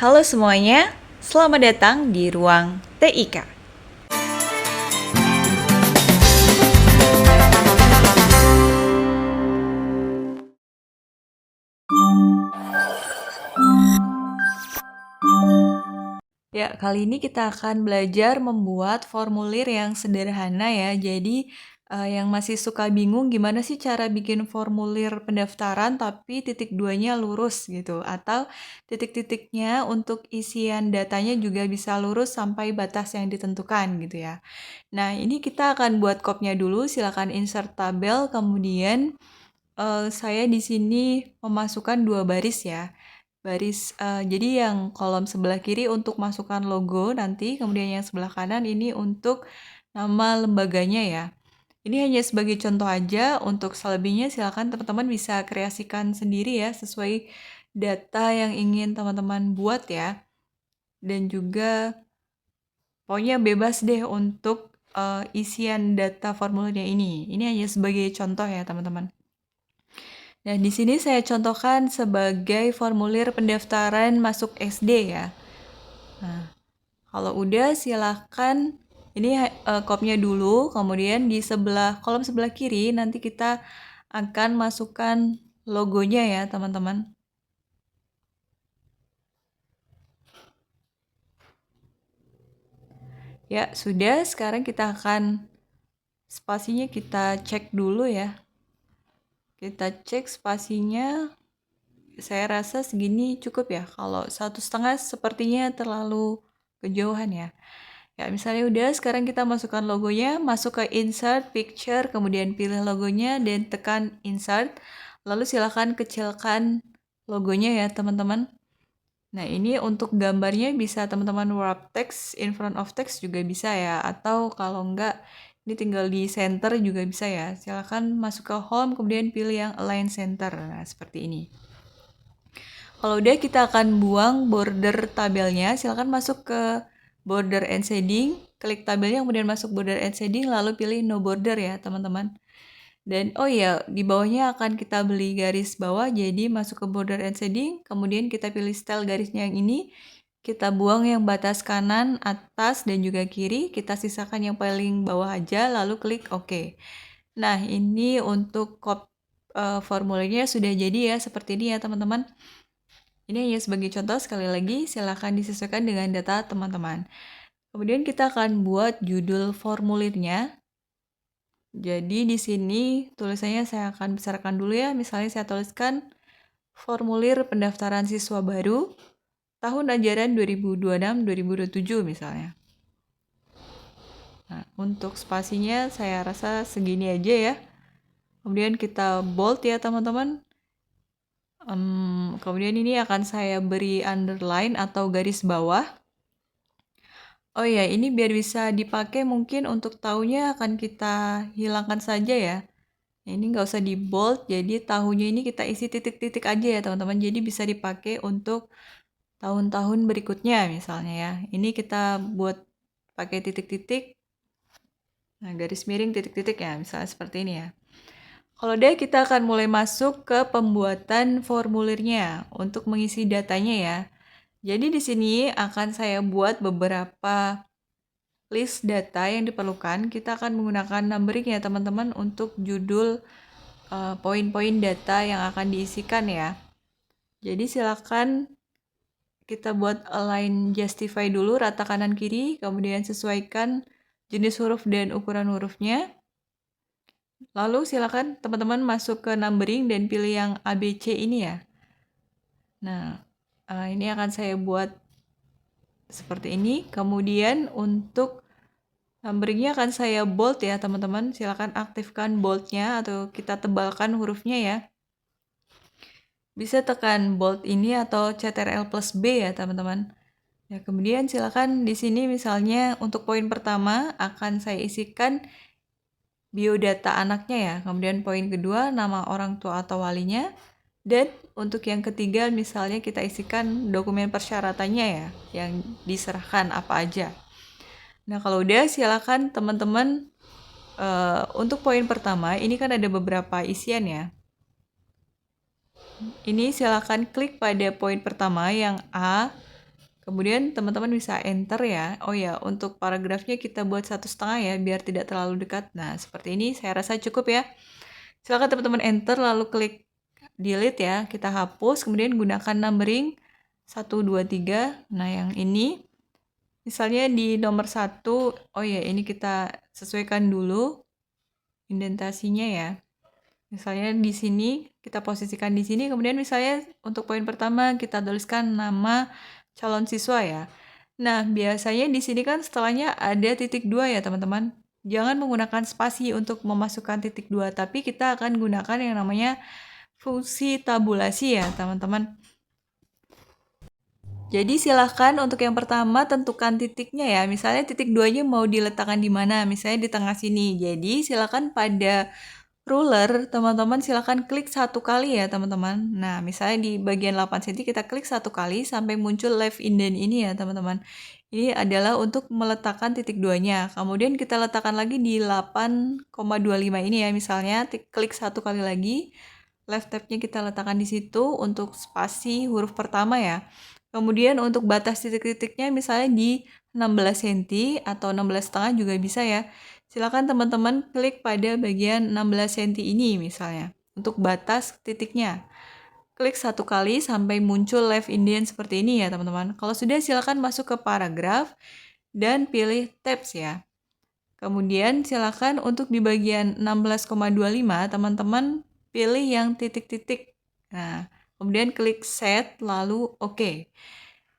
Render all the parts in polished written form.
Halo semuanya, selamat datang di ruang TIK. Ya, kali ini kita akan belajar membuat formulir yang sederhana ya. Jadi, yang masih suka bingung gimana sih cara bikin formulir pendaftaran tapi titik duanya lurus gitu. Atau titik-titiknya untuk isian datanya juga bisa lurus sampai batas yang ditentukan gitu ya. Nah, ini kita akan buat kopnya dulu, silakan insert tabel, kemudian saya di sini memasukkan 2 baris ya. Jadi yang kolom sebelah kiri untuk masukkan logo nanti, kemudian yang sebelah kanan ini untuk nama lembaganya ya. Ini hanya sebagai contoh aja, untuk selebihnya silakan teman-teman bisa kreasikan sendiri ya, sesuai data yang ingin teman-teman buat ya. Dan juga pokoknya bebas deh untuk, isian data formulirnya ini. Ini hanya sebagai contoh ya teman-teman. Nah, di sini saya contohkan sebagai formulir pendaftaran masuk SD ya. Nah, kalau udah silahkan ini kopnya dulu, kemudian di kolom sebelah kiri nanti kita akan masukkan logonya ya teman-teman. Ya, sudah. Sekarang kita akan spasinya kita cek dulu ya. Kita cek spasinya, saya rasa segini cukup ya. Kalau 1,5 sepertinya terlalu kejauhan ya. Ya, misalnya udah, sekarang kita masukkan logonya, masuk ke insert picture, kemudian pilih logonya dan tekan insert. Lalu silakan kecilkan logonya ya teman-teman. Nah, ini untuk gambarnya bisa teman-teman wrap text in front of text juga bisa ya. Atau kalau enggak, ini tinggal di center juga bisa ya. Silakan masuk ke home, kemudian pilih yang align center. Nah, seperti ini. Kalau udah, kita akan buang border tabelnya. Silakan masuk ke border and shading, klik tabelnya, kemudian masuk border and shading, lalu pilih no border ya teman-teman. Dan oh iya, di bawahnya akan kita beli garis bawah, jadi masuk ke border and shading, kemudian kita pilih style garisnya yang ini, kita buang yang batas kanan, atas, dan juga kiri, kita sisakan yang paling bawah aja, lalu klik OK. Nah, ini untuk formulirnya sudah jadi ya, seperti ini ya teman-teman. Ini hanya sebagai contoh, sekali lagi silakan disesuaikan dengan data teman-teman. Kemudian kita akan buat judul formulirnya. Jadi di sini tulisannya saya akan besarkan dulu ya. Misalnya saya tuliskan formulir pendaftaran siswa baru tahun ajaran 2026-2027 misalnya. Nah, untuk spasinya saya rasa segini aja ya. Kemudian kita bold ya teman-teman. Kemudian ini akan saya beri underline atau garis bawah. Oh ya, ini biar bisa dipakai mungkin untuk tahunnya akan kita hilangkan saja ya. Nah, ini nggak usah di bold, jadi tahunnya ini kita isi titik-titik aja ya teman-teman. Jadi bisa dipakai untuk tahun-tahun berikutnya misalnya ya. Ini kita buat pakai titik-titik. Nah, garis miring titik-titik ya, misalnya seperti ini ya. Kalau udah, kita akan mulai masuk ke pembuatan formulirnya untuk mengisi datanya ya. Jadi di sini akan saya buat beberapa list data yang diperlukan. Kita akan menggunakan numbering ya teman-teman untuk judul poin-poin data yang akan diisikan ya. Jadi silakan kita buat align justify dulu rata kanan kiri, kemudian sesuaikan jenis huruf dan ukuran hurufnya. Lalu silakan teman-teman masuk ke numbering dan pilih yang ABC ini ya. Nah, ini akan saya buat seperti ini. Kemudian untuk numberingnya akan saya bold ya teman-teman. Silakan aktifkan boldnya atau kita tebalkan hurufnya ya. Bisa tekan bold ini atau Ctrl+B ya teman-teman. Ya, kemudian silakan di sini misalnya untuk poin pertama akan saya isikan biodata anaknya ya. Kemudian poin kedua nama orang tua atau walinya. Dan untuk yang ketiga misalnya kita isikan dokumen persyaratannya ya, yang diserahkan apa aja. Nah, kalau udah silakan teman-teman untuk poin pertama ini kan ada beberapa isian ya. Ini silakan klik pada poin pertama yang A, Kemudian teman-teman bisa enter ya. Oh ya, untuk paragrafnya kita buat 1,5 ya, biar tidak terlalu dekat. Nah, seperti ini saya rasa cukup ya. Silakan teman-teman enter lalu klik delete ya. Kita hapus, kemudian gunakan numbering 1, 2, 3. Nah, yang ini misalnya di nomor 1, oh ya, ini kita sesuaikan dulu indentasinya ya. Misalnya di sini kita posisikan di sini, kemudian misalnya untuk poin pertama kita tuliskan nama calon siswa ya. Nah, biasanya di sini kan setelahnya ada titik 2 ya, teman-teman. Jangan menggunakan spasi untuk memasukkan titik 2, tapi kita akan gunakan yang namanya fungsi tabulasi ya, teman-teman. Jadi silahkan untuk yang pertama tentukan titiknya ya. Misalnya titik 2-nya mau diletakkan di mana? Misalnya di tengah sini. Jadi silahkan pada ruler, teman-teman silahkan klik 1 kali ya teman-teman. Nah, misalnya di bagian 8 cm kita klik 1 kali sampai muncul left indent ini ya teman-teman. Ini adalah untuk meletakkan titik 2-nya. Kemudian kita letakkan lagi di 8,25 ini ya. Misalnya klik 1 kali lagi, left tab-nya kita letakkan di situ untuk spasi huruf pertama ya. Kemudian untuk batas titik-titiknya misalnya di 16 cm atau 16,5 juga bisa ya. Silakan teman-teman klik pada bagian 16 cm ini misalnya untuk batas titiknya. Klik 1 kali sampai muncul left indent seperti ini ya teman-teman. Kalau sudah silakan masuk ke paragraf dan pilih tabs ya. Kemudian silakan untuk di bagian 16,25 teman-teman pilih yang titik-titik. Nah, kemudian klik set lalu oke.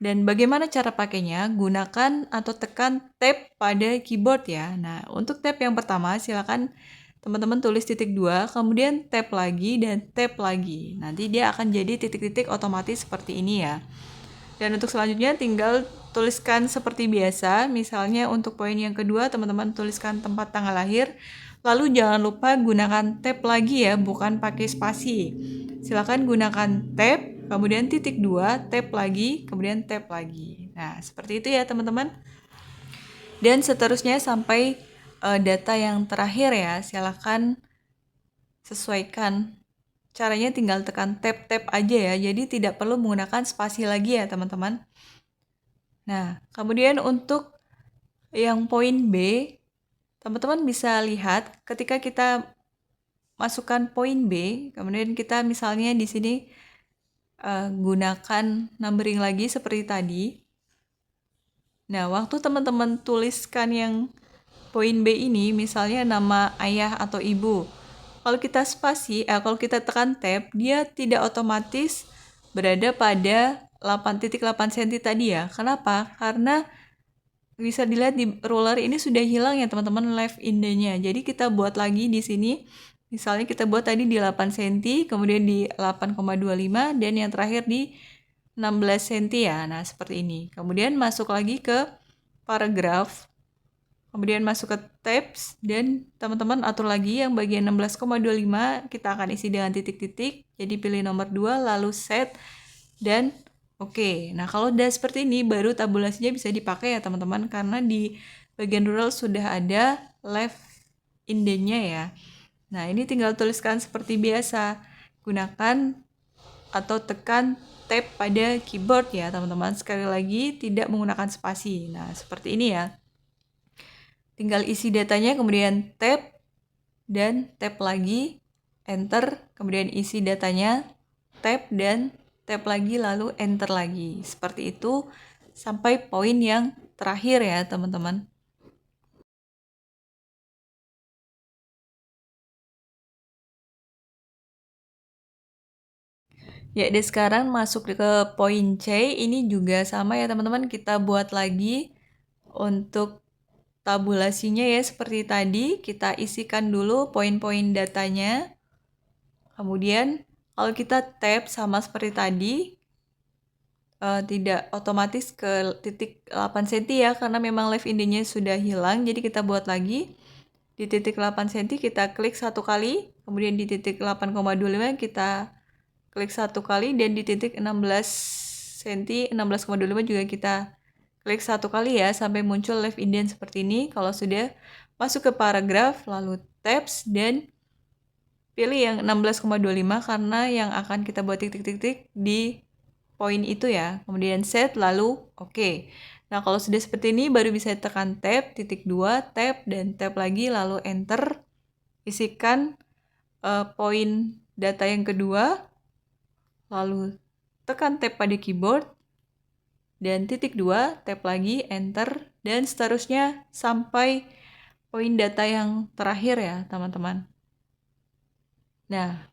Dan bagaimana cara pakainya? Gunakan atau tekan tab pada keyboard ya. Nah, untuk tab yang pertama silakan teman-teman tulis titik 2, kemudian tab lagi dan tab lagi. Nanti dia akan jadi titik-titik otomatis seperti ini ya. Dan untuk selanjutnya tinggal tuliskan seperti biasa. Misalnya untuk poin yang kedua teman-teman tuliskan tempat tanggal lahir. Lalu jangan lupa gunakan tab lagi ya, bukan pakai spasi. Silakan gunakan tab, kemudian titik 2, tab lagi, kemudian tab lagi. Nah, seperti itu ya teman-teman. Dan seterusnya sampai data yang terakhir ya, silakan sesuaikan. Caranya tinggal tekan tab-tab aja ya, jadi tidak perlu menggunakan spasi lagi ya teman-teman. Nah, kemudian untuk yang poin B, teman-teman bisa lihat ketika kita masukkan poin B, kemudian kita misalnya di sini gunakan numbering lagi seperti tadi. Nah, waktu teman-teman tuliskan yang poin B ini, misalnya nama ayah atau ibu. Kalau kita spasi, kalau kita tekan tab, dia tidak otomatis berada pada 8,8 cm tadi ya. Kenapa? Karena bisa dilihat di ruler ini sudah hilang ya teman-teman left indent-nya. Jadi kita buat lagi di sini. Misalnya kita buat tadi di 8 cm, kemudian di 8,25 dan yang terakhir di 16 cm ya. Nah, seperti ini. Kemudian masuk lagi ke paragraf. Kemudian masuk ke tabs dan teman-teman atur lagi yang bagian 16,25 kita akan isi dengan titik-titik. Jadi pilih nomor 2 lalu set dan oke. Nah, kalau udah seperti ini baru tabulasinya bisa dipakai ya teman-teman karena di bagian ruler sudah ada left indent-nya ya. Nah, ini tinggal tuliskan seperti biasa. Gunakan atau tekan tab pada keyboard ya teman-teman. Sekali lagi tidak menggunakan spasi. Nah, seperti ini ya. Tinggal isi datanya, kemudian tab, dan tab lagi, enter, kemudian isi datanya, tab, dan tab lagi, lalu enter lagi. Seperti itu sampai poin yang terakhir ya teman-teman. Ya, dan sekarang masuk ke poin C, ini juga sama ya teman-teman, kita buat lagi untuk tabulasinya ya seperti tadi, kita isikan dulu poin-poin datanya. Kemudian kalau kita tab sama seperti tadi, tidak otomatis ke titik 8 cm ya, karena memang left indent-nya sudah hilang, jadi kita buat lagi. Di titik 8 cm kita klik 1 kali, kemudian di titik 8,25 kita klik 1 kali, dan di titik 16 cm, 16,25 juga kita klik 1 kali ya, sampai muncul left indent seperti ini. Kalau sudah masuk ke paragraf, lalu tabs, dan pilih yang 16,25 karena yang akan kita buat titik-titik di poin itu ya, kemudian set lalu oke. Nah, kalau sudah seperti ini baru bisa tekan tab, titik 2, tab, dan tab lagi lalu enter. Isikan poin data yang kedua, lalu tekan tab pada keyboard, dan titik 2, tab lagi, enter, dan seterusnya sampai poin data yang terakhir ya teman-teman. Nah,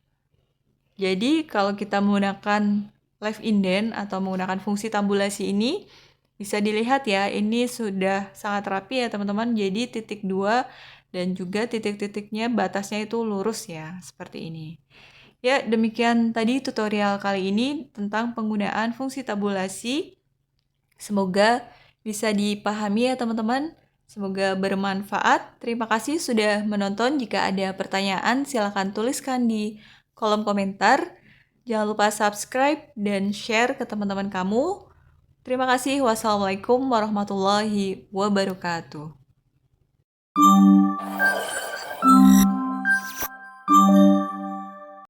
jadi kalau kita menggunakan left indent atau menggunakan fungsi tabulasi ini, bisa dilihat ya, ini sudah sangat rapi ya teman-teman. Jadi titik 2 dan juga titik-titiknya batasnya itu lurus ya, seperti ini. Ya, demikian tadi tutorial kali ini tentang penggunaan fungsi tabulasi. Semoga bisa dipahami ya teman-teman. Semoga bermanfaat. Terima kasih sudah menonton. Jika ada pertanyaan, silakan tuliskan di kolom komentar. Jangan lupa subscribe dan share ke teman-teman kamu. Terima kasih. Wassalamualaikum warahmatullahi wabarakatuh.